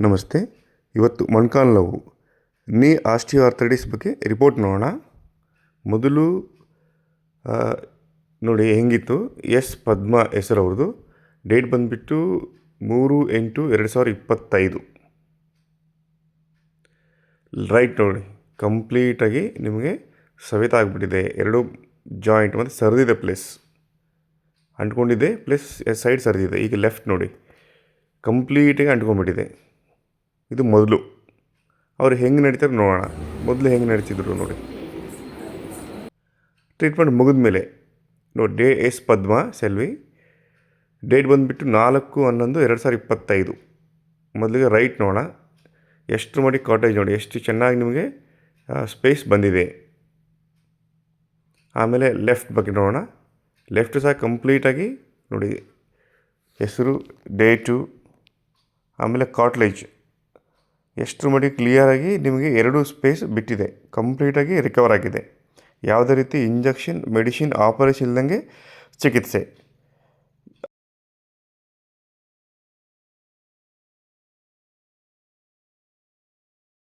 ನಮಸ್ತೆ. ಇವತ್ತು ಮೊಣಕಾಲು ನೋವು ನೀ ಆಸ್ಟಿಯೋಆರ್ಥೈಟಿಸ್ ಬಗ್ಗೆ ರಿಪೋರ್ಟ್ ನೋಡೋಣ. ಮೊದಲು ನೋಡಿ ಹೆಂಗಿತ್ತು. ಎಸ್ ಪದ್ಮಾ ಹೆಸರು ಅವ್ರದ್ದು. ಡೇಟ್ ಬಂದುಬಿಟ್ಟು 3/8/2025. ರೈಟ್ ನೋಡಿ, ಕಂಪ್ಲೀಟಾಗಿ ನಿಮಗೆ ಸವೆತ ಆಗಿಬಿಟ್ಟಿದೆ. ಎರಡು ಜಾಯಿಂಟ್ ಮತ್ತು ಸರಿದಿದೆ, ಪ್ಲಸ್ ಅಂಟ್ಕೊಂಡಿದೆ, ಪ್ಲಸ್ ಸೈಡ್ ಸರಿದಿದೆ. ಈಗ ಲೆಫ್ಟ್ ನೋಡಿ, ಕಂಪ್ಲೀಟಾಗಿ ಅಂಟ್ಕೊಂಡ್ಬಿಟ್ಟಿದೆ. ಇದು ಮೊದಲು ಅವ್ರು ಹೆಂಗೆ ನಡೀತಾರೆ ನೋಡೋಣ. ಮೊದಲು ಹೆಂಗೆ ನಡೀತಿದ್ರು ನೋಡಿ. ಟ್ರೀಟ್ಮೆಂಟ್ ಮುಗಿದ ಮೇಲೆ ನೋಡಿ, ಎಸ್ ಪದ್ಮಾ ಸೆಲ್ವಿ. ಡೇಟ್ ಬಂದುಬಿಟ್ಟು 4/11/2025. ಮೊದಲಿಗೆ ರೈಟ್ ನೋಡೋಣ. ಎಷ್ಟು ಮಾಡಿ ಕಾಟೇಜ್ ನೋಡಿ, ಎಷ್ಟು ಚೆನ್ನಾಗಿ ನಿಮಗೆ ಸ್ಪೇಸ್ ಬಂದಿದೆ. ಆಮೇಲೆ ಲೆಫ್ಟ್ ಬಗ್ಗೆ ನೋಡೋಣ. ಲೆಫ್ಟ್ ಸಹ ಕಂಪ್ಲೀಟಾಗಿ ನೋಡಿ, ಹೆಸರು, ಡೇಟು, ಆಮೇಲೆ ಕಾಟ್ಲೇಜ್ ಎಷ್ಟು ಮಾಡಿ ಕ್ಲಿಯರಾಗಿ ನಿಮಗೆ ಎರಡು ಸ್ಪೇಸ್ ಬಿಟ್ಟಿದೆ. ಕಂಪ್ಲೀಟಾಗಿ ರಿಕವರ್ ಆಗಿದೆ. ಯಾವುದೇ ರೀತಿ ಇಂಜೆಕ್ಷನ್, ಮೆಡಿಸಿನ್, ಆಪರೇಷನ್ ಇಲ್ಲದಂಗೆ ಚಿಕಿತ್ಸೆ.